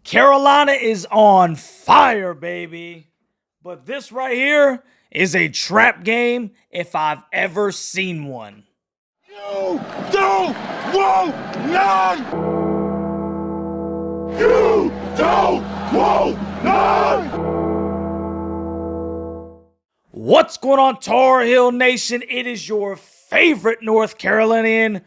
Carolina is on fire, baby. But this right here is a trap game if I've ever seen one. You don't want none! You don't want none! What's going on, Tar Heel Nation? It is your favorite North Carolinian,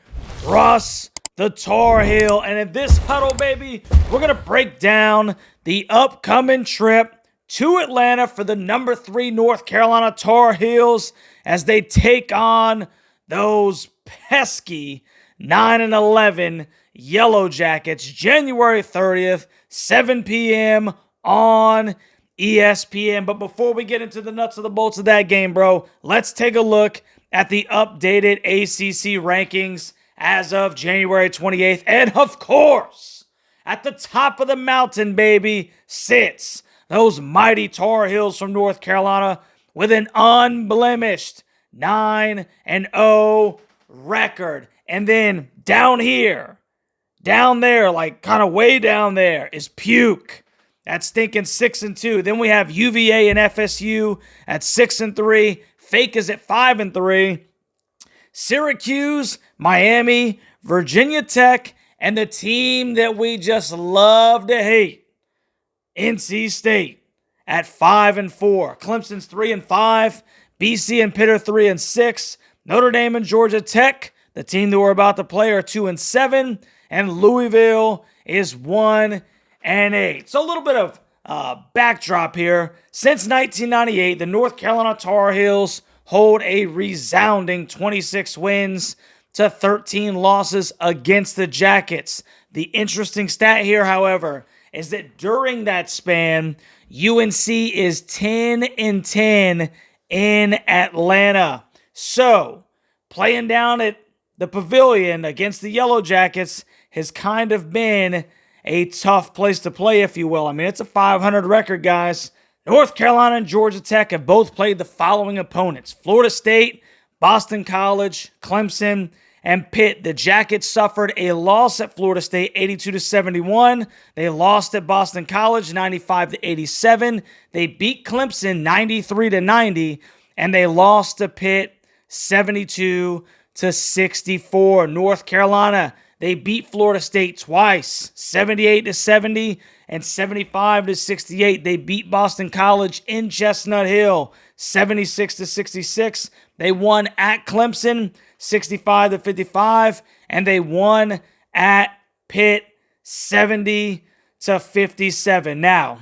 Russ the Tar Heel. And in this huddle, baby, we're going to break down the upcoming trip to Atlanta for the number 3 North Carolina Tar Heels as they take on those pesky 9-11 Yellow Jackets, January 30th, 7 p.m. on ESPN. But before we get into the nuts and the bolts of that game, bro, let's take a look at the updated ACC rankings as of January 28th. And of course, at the top of the mountain, baby, sits those mighty Tar Heels from North Carolina with an unblemished 9-0 record. And then down here, down there, like kind of way down there, is Puke. That's stinking 6-2. Then we have UVA and FSU at 6-3. Fake is at 5-3. Syracuse, Miami, Virginia Tech, and the team that we just love to hate, NC State, at 5-4. Clemson's 3-5. BC and Pitt are 3-6. Notre Dame and Georgia Tech, the team that we're about to play, are 2-7. And Louisville is 1-8. So a little bit of backdrop here. Since 1998, the North Carolina Tar Heels hold a resounding 26 wins to 13 losses against the Jackets. The interesting stat here, however, is that during that span, UNC is 10-10 in Atlanta. So, playing down at the Pavilion against the Yellow Jackets has kind of been a tough place to play, if you will. I mean, it's a 500 record, guys. North Carolina and Georgia Tech have both played the following opponents: Florida State, Boston College, Clemson, and Pitt. The Jackets suffered a loss at Florida State, 82-71. They lost at Boston College, 95-87. They beat Clemson, 93-90. And they lost to Pitt, 72-64. North Carolina, they beat Florida State twice, 78-70 and 75-68. They beat Boston College in Chestnut Hill, 76-66. They won at Clemson, 65-55, and they won at Pitt, 70-57. Now,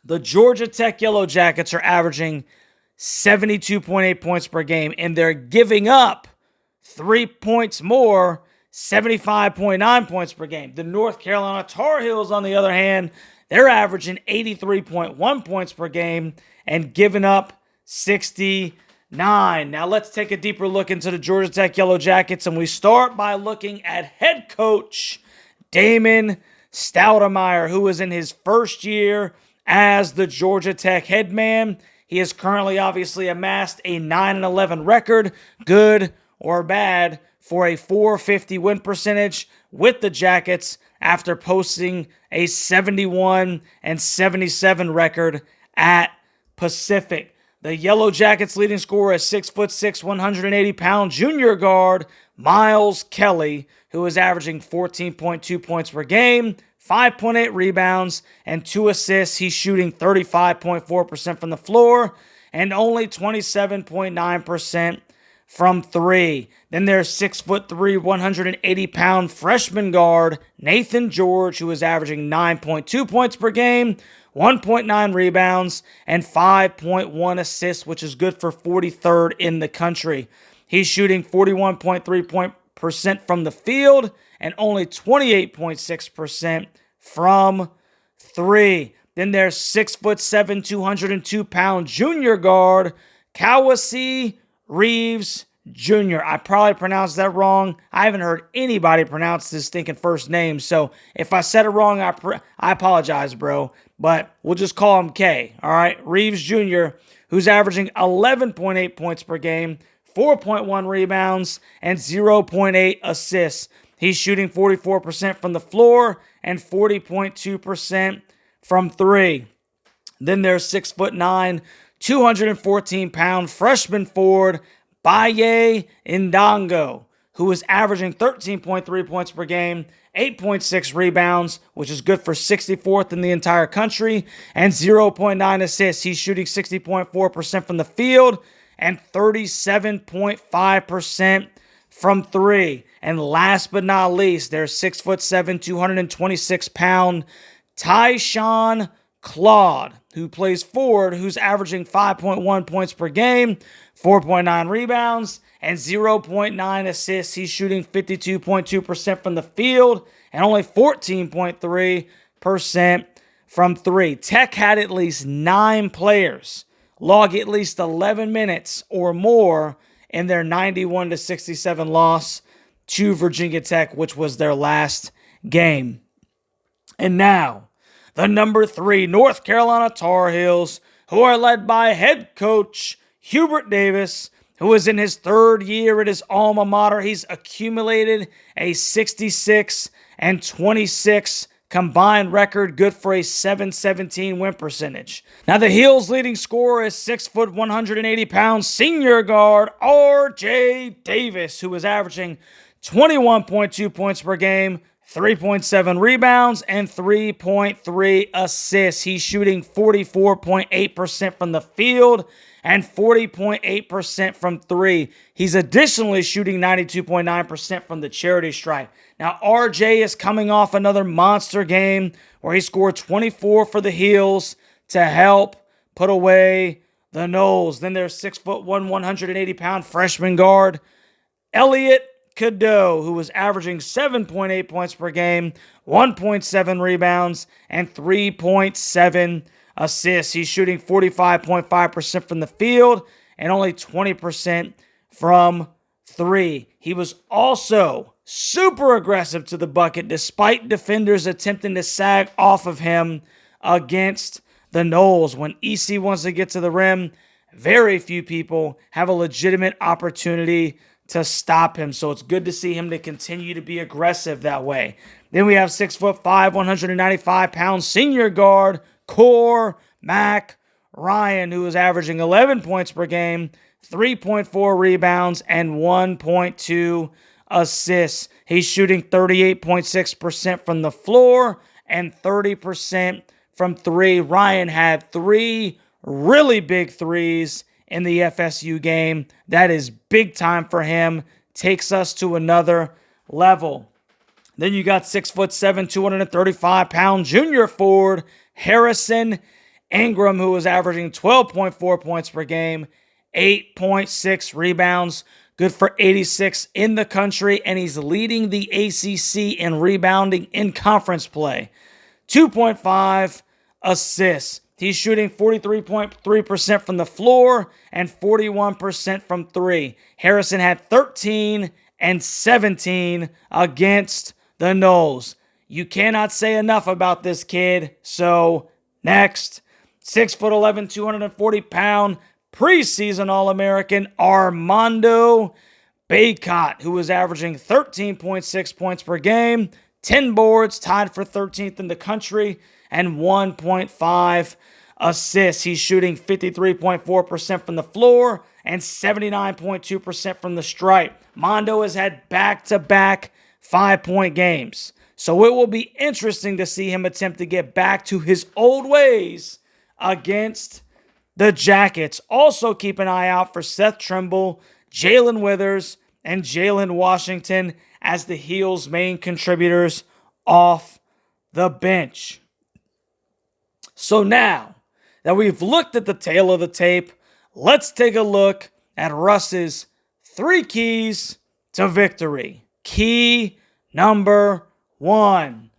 the Georgia Tech Yellow Jackets are averaging 72.8 points per game, and they're giving up 3 points more, 75.9 points per game. The North Carolina Tar Heels, on the other hand, they're averaging 83.1 points per game and giving up 69. Now let's take a deeper look into the Georgia Tech Yellow Jackets, and we start by looking at head coach Damon Stoudemire, who is in his first year as the Georgia Tech head man. He has currently obviously amassed a 9-11 record, good or bad, for a .450 win percentage with the Jackets after posting a 71-77 record at Pacific. The Yellow Jackets leading scorer is 6'6", 180-pound junior guard Miles Kelly, who is averaging 14.2 points per game, 5.8 rebounds, and 2 assists. He's shooting 35.4% from the floor and only 27.9% from 3. Then there's 6'3", 180-pound freshman guard Nathan George, who is averaging 9.2 points per game, 1.9 rebounds, and 5.1 assists, which is good for 43rd in the country. He's shooting 41.3% from the field and only 28.6% from 3. Then there's 6'7", 202-pound junior guard Kawasi Reeves Jr. I probably pronounced that wrong. I haven't heard anybody pronounce this stinking first name, so if I said it wrong, I apologize, bro. But we'll just call him K, all right? Reeves Jr., who's averaging 11.8 points per game, 4.1 rebounds, and 0.8 assists. He's shooting 44% from the floor and 40.2% from three. Then there's 6'9", 214-pound freshman forward Baye Ndongo, who is averaging 13.3 points per game, 8.6 rebounds, which is good for 64th in the entire country, and 0.9 assists. He's shooting 60.4% from the field and 37.5% from three. And last but not least, there's 6'7", 226-pound Tyshawn Claude, who plays forward, who's averaging 5.1 points per game, 4.9 rebounds, and 0.9 assists. He's shooting 52.2% from the field and only 14.3% from three. Tech had at least 9 players log at least 11 minutes or more in their 91-67 loss to Virginia Tech, which was their last game. And now, the number 3 North Carolina Tar Heels, who are led by head coach Hubert Davis, who is in his 3rd year at his alma mater. He's accumulated a 66-26 combined record, good for a .717 win percentage. Now, the Heels' leading scorer is 6', 180-pound senior guard R.J. Davis, who is averaging 21.2 points per game, 3.7 rebounds, and 3.3 assists. He's shooting 44.8% from the field and 40.8% from three. He's additionally shooting 92.9% from the charity stripe. Now, RJ is coming off another monster game where he scored 24 for the Heels to help put away the Noles. Then there's 6'1", 180-pound freshman guard Elliot Cadeau, who was averaging 7.8 points per game, 1.7 rebounds, and 3.7 assists. He's shooting 45.5% from the field and only 20% from three. He was also super aggressive to the bucket despite defenders attempting to sag off of him against the Noles. When EC wants to get to the rim, very few people have a legitimate opportunity to stop him. So it's good to see him to continue to be aggressive that way. Then we have 6'5", 195-pound senior guard Core Mac Ryan, who is averaging 11 points per game, 3.4 rebounds, and 1.2 assists. He's shooting 38.6% from the floor and 30% from three. Ryan had 3 really big threes in the FSU game. That is big time for him. Takes us to another level. Then you got 6'7", 235-pound junior forward Harrison Ingram, who was averaging 12.4 points per game, 8.6 rebounds, good for 86 in the country, and he's leading the ACC in rebounding in conference play. 2.5 assists. He's shooting 43.3% from the floor and 41% from three. Harrison had 13 and 17 against the Noles. You cannot say enough about this kid. So, next, 6'11", 240-pound preseason All-American Armando Bacot, who was averaging 13.6 points per game, 10 boards, tied for 13th in the country, and 1.5 assists. He's shooting 53.4% from the floor and 79.2% from the stripe. Mondo has had back-to-back 5-point games. So it will be interesting to see him attempt to get back to his old ways against the Jackets. Also keep an eye out for Seth Trimble, Jalen Withers, and Jalen Washington as the Heels' main contributors off the bench. So now that we've looked at the tail of the tape, let's take a look at Russ's 3 keys to victory. Key number 1,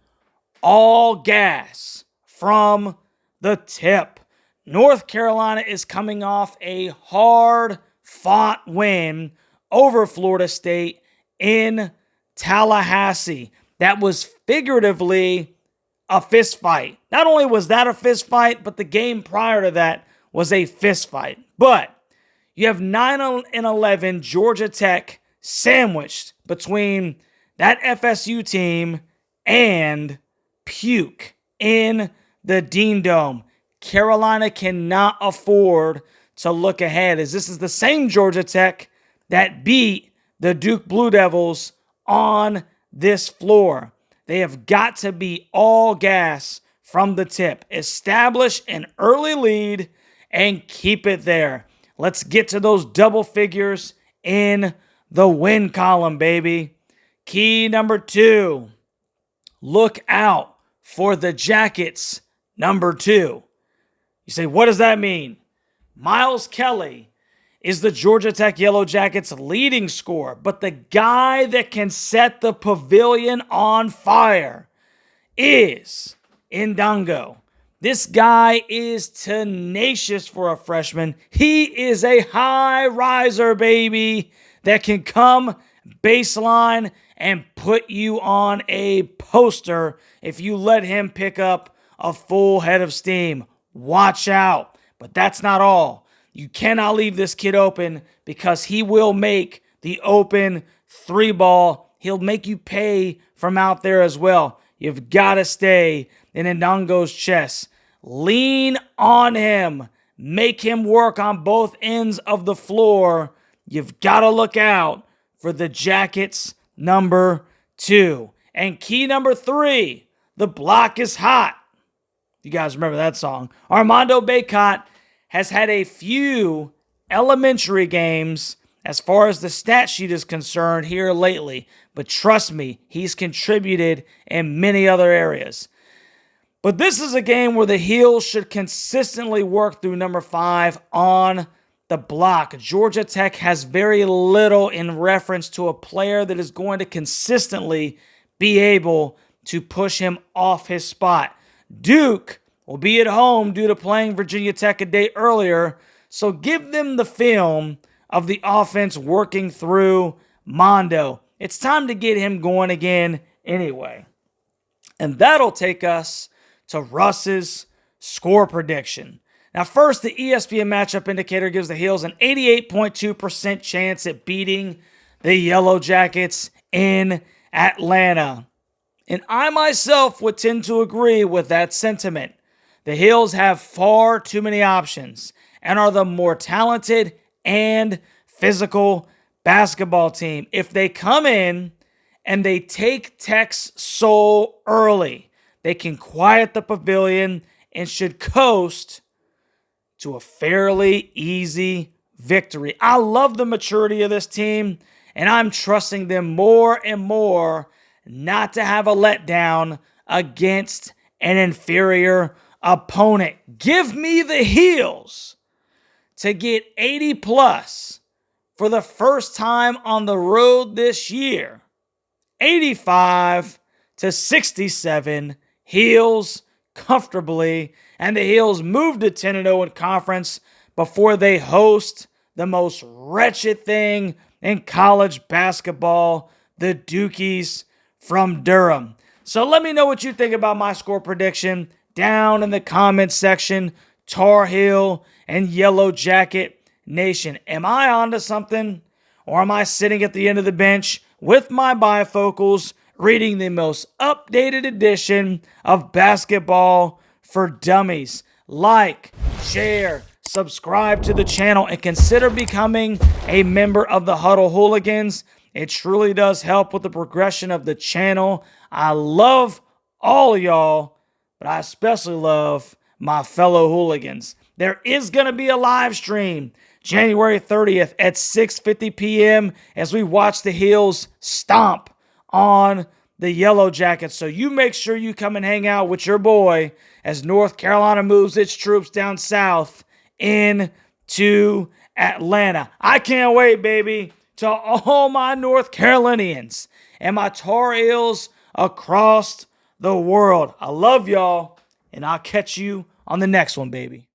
all gas from the tip. North Carolina is coming off a hard-fought win over Florida State in Tallahassee. That was figuratively a fist fight. Not only was that a fist fight, but the game prior to that was a fist fight. But you have 9-11 Georgia Tech sandwiched between that FSU team and Puke in the Dean Dome. Carolina cannot afford to look ahead, as this is the same Georgia Tech that beat the Duke Blue Devils on this floor. They have got to be all gas from the tip. Establish an early lead and keep it there. Let's get to those double figures in the win column, baby. Key number 2, look out for the Jackets number 2. You say, what does that mean? Miles Kelly is the Georgia Tech Yellow Jackets leading scorer, but the guy that can set the pavilion on fire is Ndango. This guy is tenacious for a freshman. He is a high riser, baby, that can come baseline and put you on a poster if you let him pick up a full head of steam. Watch out. But that's not all. You cannot leave this kid open, because he will make the open 3-ball. He'll make you pay from out there as well. You've got to stay in Ndango's chest. Lean on him. Make him work on both ends of the floor. You've got to look out for the Jackets number 2. And key number 3, the block is hot. You guys remember that song. Armando Bacot has had a few elementary games as far as the stat sheet is concerned here lately. But trust me, he's contributed in many other areas. But this is a game where the Heels should consistently work through number 5 on the block. Georgia Tech has very little in reference to a player that is going to consistently be able to push him off his spot. Duke will be at home due to playing Virginia Tech a day earlier, so give them the film of the offense working through Mondo. It's time to get him going again anyway. And that'll take us to Russ's score prediction. Now, first, the ESPN matchup indicator gives the Heels an 88.2% chance at beating the Yellow Jackets in Atlanta. And I myself would tend to agree with that sentiment. The Heels have far too many options and are the more talented and physical basketball team. If they come in and they take Tech's soul early, they can quiet the pavilion and should coast to a fairly easy victory. I love the maturity of this team, and I'm trusting them more and more not to have a letdown against an inferior opponent. Give me the Heels to get 80 plus for the first time on the road this year. 85-67, Heels comfortably, and the Heels move to 10-0 in conference before they host the most wretched thing in college basketball, the Dukies from Durham. So let me know what you think about my score prediction down in the comments section. Tar Heel and Yellow Jacket Nation. Am I onto something? Or am I sitting at the end of the bench with my bifocals reading the most updated edition of Basketball for Dummies? Like, share, subscribe to the channel, and consider becoming a member of the Huddle Hooligans. It truly does help with the progression of the channel. I love all of y'all, but I especially love my fellow hooligans. There is going to be a live stream January 30th at 6:50 p.m. as we watch the Heels stomp on the Yellow Jackets. So you make sure you come and hang out with your boy as North Carolina moves its troops down south into Atlanta. I can't wait, baby. To all my North Carolinians and my Tar Heels across the world. I love y'all, and I'll catch you on the next one, baby.